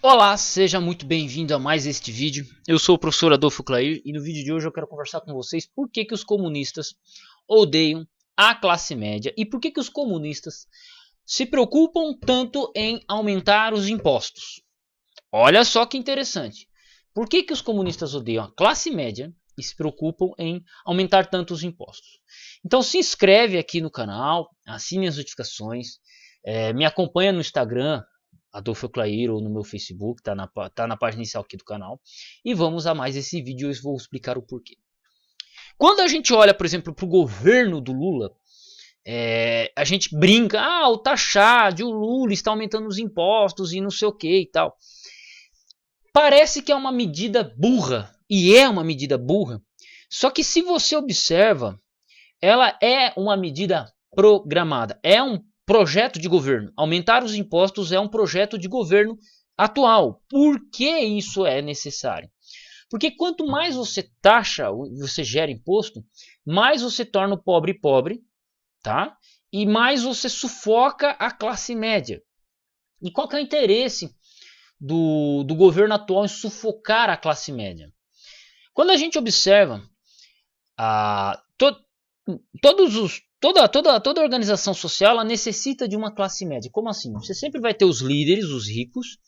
Olá, seja muito bem-vindo a mais este vídeo. Eu sou o professor Adolfo Clair e no vídeo de hoje eu quero conversar com vocês por que os comunistas odeiam a classe média e por que os comunistas se preocupam tanto em aumentar os impostos. Olha só que interessante. Por que os comunistas odeiam a classe média e se preocupam em aumentar tanto os impostos? Então se inscreve aqui no canal, assine as notificações, me acompanha no Instagram, Adolfo Clair, ou no meu Facebook, tá na página inicial aqui do canal. E vamos a mais esse vídeo, eu vou explicar o porquê. Quando a gente olha, por exemplo, para o governo do Lula, a gente brinca, o taxado, o Lula está aumentando os impostos e não sei o que e tal. Parece que é uma medida burra, e é uma medida burra, só que se você observa, ela é uma medida programada, é um projeto de governo. Aumentar os impostos é um projeto de governo atual. Por que isso é necessário? Porque quanto mais você taxa, você gera imposto, mais você torna o pobre pobre, tá? E mais você sufoca a classe média. E qual que é o interesse do governo atual em sufocar a classe média? Quando a gente observa a, to, todos os toda organização social ela necessita de uma classe média. Como assim? Você sempre vai ter os líderes, os ricos,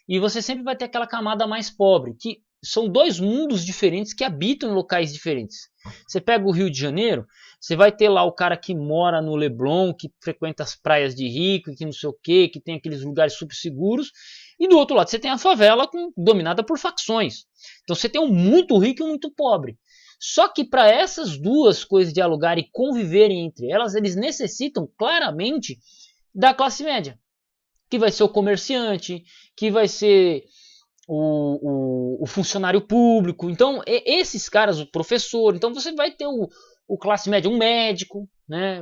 e você sempre vai ter aquela camada mais pobre, que são dois mundos diferentes que habitam em locais diferentes. Você pega o Rio de Janeiro, você vai ter lá o cara que mora no Leblon, que frequenta as praias de rico, que não sei o que tem aqueles lugares super seguros, e do outro lado você tem a favela dominada por facções. Então você tem um muito rico e um muito pobre. Só que para essas duas coisas dialogarem e conviverem entre elas, eles necessitam claramente da classe média, que vai ser o comerciante, que vai ser o funcionário público. Então, esses caras, o professor, então você vai ter o classe média, um médico, né,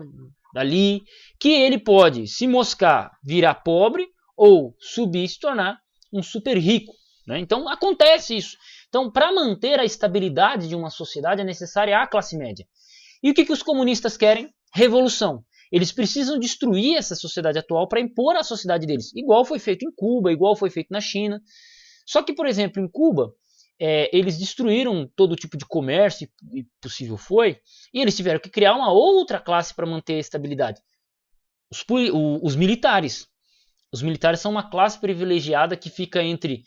ali, que ele pode se moscar, virar pobre, ou subir e se tornar um super rico. Né? Então, acontece isso. Então, para manter a estabilidade de uma sociedade é necessária a classe média. E o que os comunistas querem? Revolução. Eles precisam destruir essa sociedade atual para impor a sociedade deles. Igual foi feito em Cuba, igual foi feito na China. Só que, por exemplo, em Cuba, eles destruíram todo tipo de comércio, e possível foi, e eles tiveram que criar uma outra classe para manter a estabilidade. Os militares. Os militares são uma classe privilegiada que fica entre,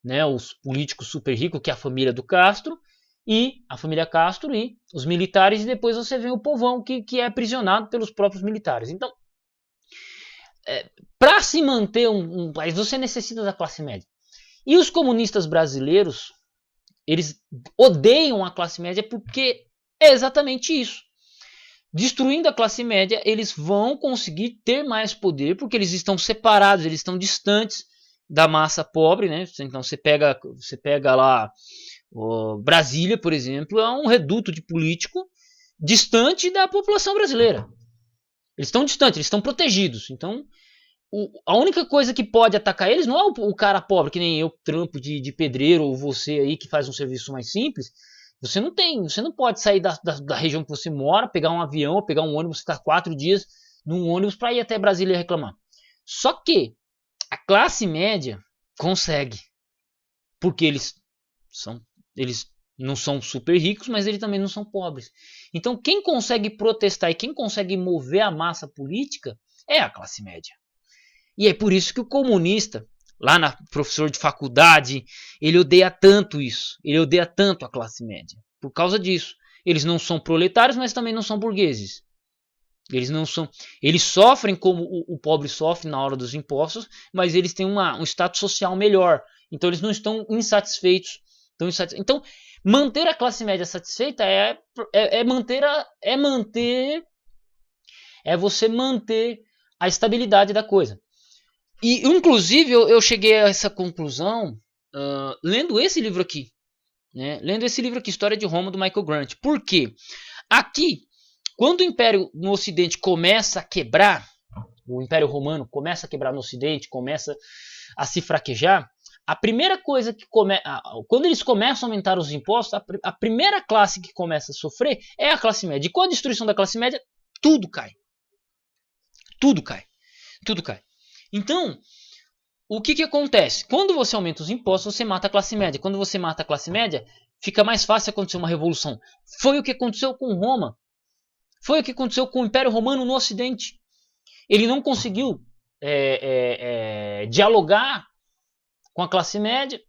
né, os políticos super ricos, que é a família do Castro, e a família Castro e os militares, e depois você vê o povão que é aprisionado pelos próprios militares. Então, para se manter um país, você necessita da classe média. E os comunistas brasileiros, eles odeiam a classe média porque é exatamente isso. Destruindo a classe média, eles vão conseguir ter mais poder porque eles estão separados, eles estão distantes da massa pobre, né? Então você pega lá Brasília, por exemplo, é um reduto de político distante da população brasileira. Eles estão distantes, eles estão protegidos. Então, a única coisa que pode atacar eles não é o cara pobre, que nem eu, trampo de pedreiro, ou você aí que faz um serviço mais simples. Você não pode sair da região que você mora, pegar um avião, ou pegar um ônibus, ficar 4 dias num ônibus para ir até Brasília reclamar. Só que a classe média consegue, porque são, eles não são super ricos, mas eles também não são pobres. Então quem consegue protestar e quem consegue mover a massa política é a classe média. E é por isso que o comunista, lá na professor de faculdade, ele odeia tanto isso. Ele odeia tanto a classe média. Por causa disso. Eles não são proletários, mas também não são burgueses. Eles não são. Eles sofrem como o pobre sofre na hora dos impostos, mas eles têm um status social melhor. Então eles não estão insatisfeitos. Então, manter a classe média satisfeita é você manter a estabilidade da coisa. E, inclusive, eu cheguei a essa conclusão lendo esse livro aqui. Né? Lendo esse livro aqui, História de Roma, do Michael Grant. Por quê? Aqui, quando o Império no Ocidente começa a quebrar, o Império Romano começa a quebrar no Ocidente, começa a se fraquejar, a primeira coisa que quando eles começam a aumentar os impostos, a primeira classe que começa a sofrer é a classe média. E com a destruição da classe média, tudo cai. Tudo cai. Tudo cai. Então, o que acontece? Quando você aumenta os impostos, você mata a classe média. Quando você mata a classe média, fica mais fácil acontecer uma revolução. Foi o que aconteceu com Roma. Foi o que aconteceu com o Império Romano no Ocidente. Ele não conseguiu dialogar com a classe média,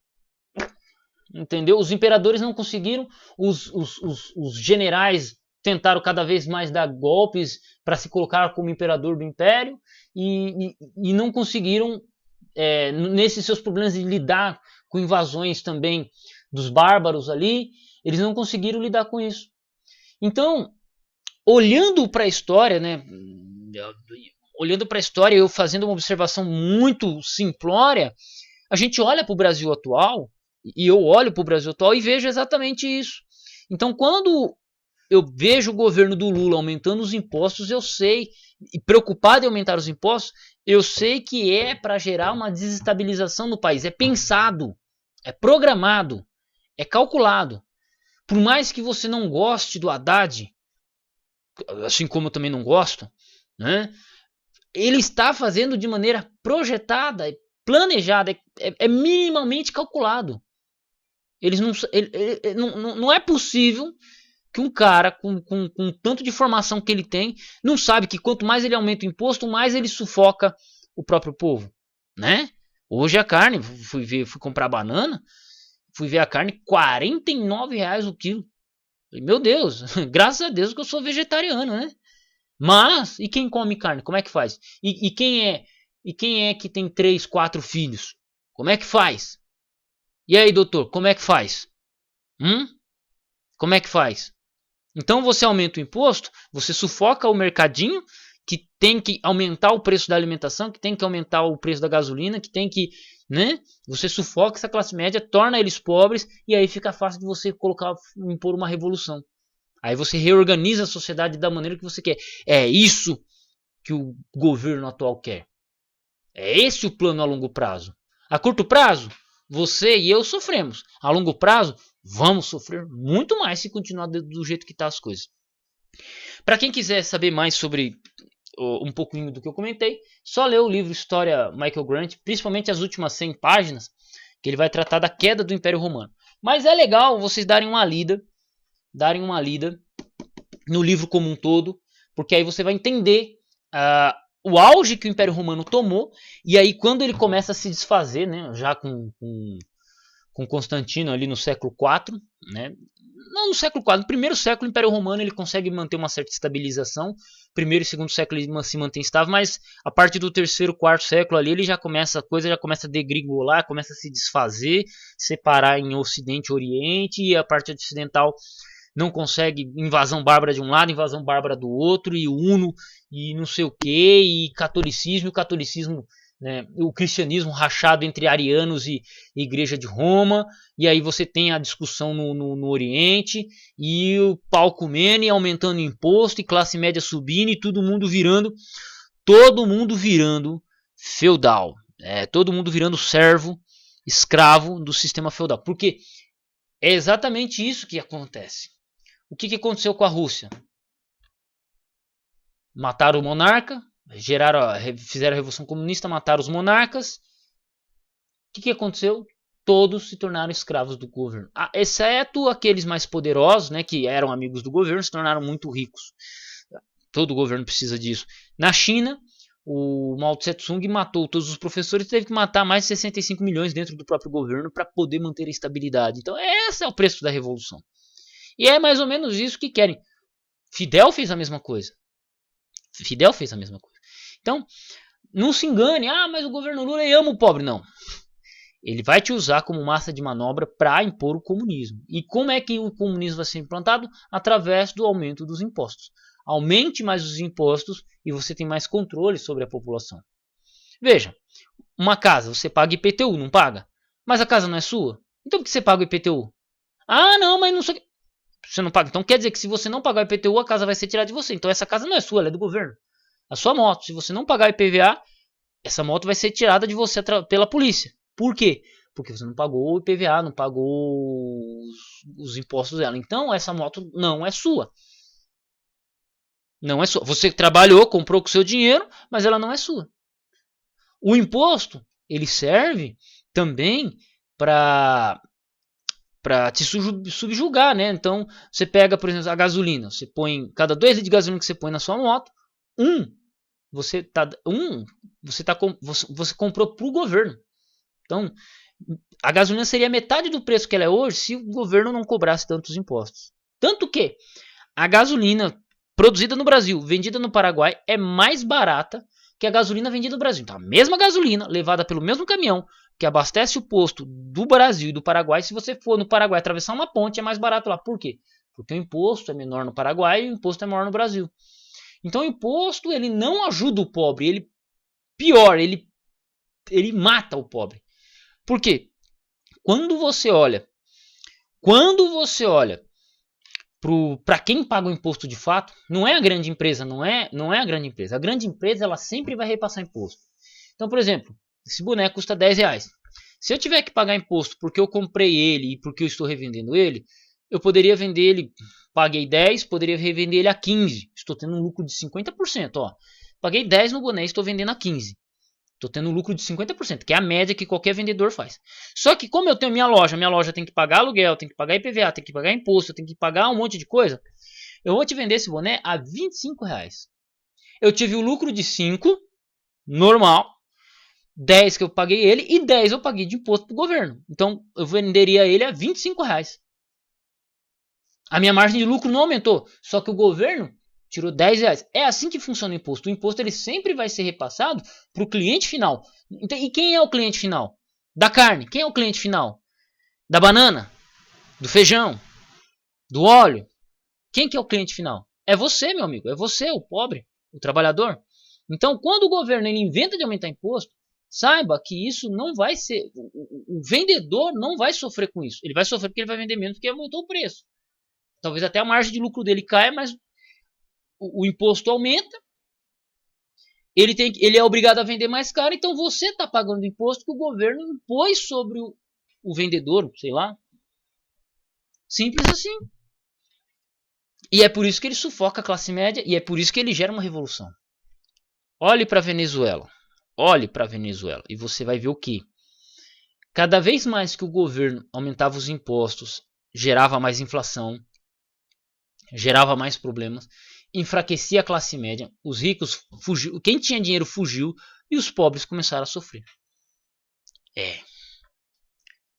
entendeu? Os imperadores não conseguiram, os generais tentaram cada vez mais dar golpes para se colocar como imperador do império e não conseguiram, nesses seus problemas de lidar com invasões também dos bárbaros ali, eles não conseguiram lidar com isso. Então, olhando para a história, né, olhando para a história, eu fazendo uma observação muito simplória, a gente olha para o Brasil atual, e eu olho para o Brasil atual e vejo exatamente isso. Então, quando eu vejo o governo do Lula aumentando os impostos, eu sei, e preocupado em aumentar os impostos, eu sei que é para gerar uma desestabilização no país. É pensado, é programado, é calculado. Por mais que você não goste do Haddad, assim como eu também não gosto, né? Ele está fazendo de maneira projetada, planejada, é minimamente calculado. Eles não é possível que um cara com tanto de formação que ele tem não sabe que quanto mais ele aumenta o imposto, mais ele sufoca o próprio povo, né? Hoje a carne, fui comprar banana, fui ver a carne, R$ 49 o quilo. Meu Deus, graças a Deus que eu sou vegetariano, né? Mas, e quem come carne? Como é que faz? E quem é que tem 3, 4 filhos? Como é que faz? E aí, doutor, como é que faz? Como é que faz? Então você aumenta o imposto, você sufoca o mercadinho, que tem que aumentar o preço da alimentação, que tem que aumentar o preço da gasolina, que tem que, né? Você sufoca essa classe média, torna eles pobres, e aí fica fácil de você impor uma revolução. Aí você reorganiza a sociedade da maneira que você quer. É isso que o governo atual quer. É esse o plano a longo prazo. A curto prazo, você e eu sofremos. A longo prazo, vamos sofrer muito mais se continuar do jeito que estão as coisas. Para quem quiser saber mais sobre um pouquinho do que eu comentei, só ler o livro História Michael Grant, principalmente as últimas 100 páginas, que ele vai tratar da queda do Império Romano. Mas é legal vocês darem uma lida no livro como um todo, porque aí você vai entender o auge que o Império Romano tomou, e aí quando ele começa a se desfazer, né, já com Constantino ali no século IV, né, não no século IV, no primeiro século o Império Romano ele consegue manter uma certa estabilização, primeiro e segundo século ele se mantém estável, mas a partir do terceiro, quarto século ali ele já começa, a coisa já começa a degringolar, começa a se desfazer, separar em Ocidente e Oriente, e a parte ocidental não consegue, invasão bárbara de um lado, invasão bárbara do outro, e uno, e não sei o que, e o catolicismo, né, o cristianismo rachado entre arianos e igreja de Roma, e aí você tem a discussão no Oriente, e o pau comendo e aumentando o imposto, e classe média subindo, e todo mundo virando feudal, todo mundo virando servo, escravo do sistema feudal, porque é exatamente isso que acontece. O que aconteceu com a Rússia? Mataram o monarca, fizeram a Revolução Comunista, mataram os monarcas. O que aconteceu? Todos se tornaram escravos do governo. Exceto aqueles mais poderosos, né, que eram amigos do governo, se tornaram muito ricos. Todo governo precisa disso. Na China, o Mao Tse Tung matou todos os professores e teve que matar mais de 65 milhões dentro do próprio governo para poder manter a estabilidade. Então, esse é o preço da revolução. E é mais ou menos isso que querem. Fidel fez a mesma coisa. Então, não se engane. Mas o governo Lula ama o pobre. Não. Ele vai te usar como massa de manobra para impor o comunismo. E como é que o comunismo vai ser implantado? Através do aumento dos impostos. Aumente mais os impostos e você tem mais controle sobre a população. Veja, uma casa, você paga IPTU, não paga? Mas a casa não é sua? Então por que você paga o IPTU? Não, mas não sei. Você não paga. Então quer dizer que se você não pagar o IPTU, a casa vai ser tirada de você. Então essa casa não é sua, ela é do governo. A sua moto, se você não pagar o IPVA, essa moto vai ser tirada de você pela polícia. Por quê? Porque você não pagou o IPVA, não pagou os impostos dela. Então essa moto não é sua. Não é sua. Você trabalhou, comprou com seu dinheiro, mas ela não é sua. O imposto, ele serve também para te subjugar, né? Então, você pega, por exemplo, a gasolina. Você põe, cada 2 litros de gasolina que você põe na sua moto, você comprou para o governo. Então, a gasolina seria metade do preço que ela é hoje se o governo não cobrasse tantos impostos. Tanto que a gasolina produzida no Brasil, vendida no Paraguai, é mais barata que a gasolina vendida no Brasil. Então, a mesma gasolina, levada pelo mesmo caminhão, que abastece o posto do Brasil e do Paraguai, se você for no Paraguai atravessar uma ponte, é mais barato lá. Por quê? Porque o imposto é menor no Paraguai e o imposto é maior no Brasil. Então, o imposto ele não ajuda o pobre, ele pior, ele mata o pobre. Por quê? Quando você olha para quem paga o imposto de fato, não é a grande empresa, não é a grande empresa. A grande empresa ela sempre vai repassar imposto. Então, por exemplo, esse boneco custa 10 reais. Se eu tiver que pagar imposto porque eu comprei ele e porque eu estou revendendo ele, eu poderia vender ele, paguei 10, poderia revender ele a 15. Estou tendo um lucro de 50%. Ó. Paguei 10 no boné e estou vendendo a 15. Estou tendo um lucro de 50%, que é a média que qualquer vendedor faz. Só que como eu tenho minha loja tem que pagar aluguel, tem que pagar IPVA, tem que pagar imposto, tem que pagar um monte de coisa, eu vou te vender esse boné a 25 reais. Eu tive o lucro de 5, normal, 10 que eu paguei ele e 10 eu paguei de imposto para o governo. Então eu venderia ele a 25 reais. A minha margem de lucro não aumentou, só que o governo tirou 10 reais. É assim que funciona o imposto. O imposto ele sempre vai ser repassado para o cliente final. Então, e quem é o cliente final? Da carne. Quem é o cliente final? Da banana? Do feijão? Do óleo? Quem que é o cliente final? É você, meu amigo. É você, o pobre, o trabalhador. Então, quando o governo ele inventa de aumentar imposto, saiba que isso não vai ser... O vendedor não vai sofrer com isso. Ele vai sofrer porque ele vai vender menos porque aumentou o preço. Talvez até a margem de lucro dele caia, mas o imposto aumenta, ele é obrigado a vender mais caro, então você está pagando o imposto que o governo impôs sobre o vendedor, sei lá. Simples assim. E é por isso que ele sufoca a classe média e é por isso que ele gera uma revolução. Olhe para a Venezuela. Olhe para a Venezuela e você vai ver o que? Cada vez mais que o governo aumentava os impostos, gerava mais inflação, gerava mais problemas, enfraquecia a classe média, os ricos fugiu, quem tinha dinheiro fugiu e os pobres começaram a sofrer.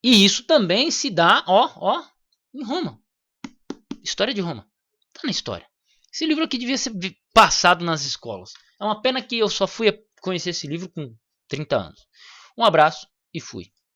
E isso também se dá, em Roma. História de Roma. Tá na história. Esse livro aqui devia ser passado nas escolas. É uma pena que eu só fui conhecer esse livro com 30 anos. Um abraço e fui.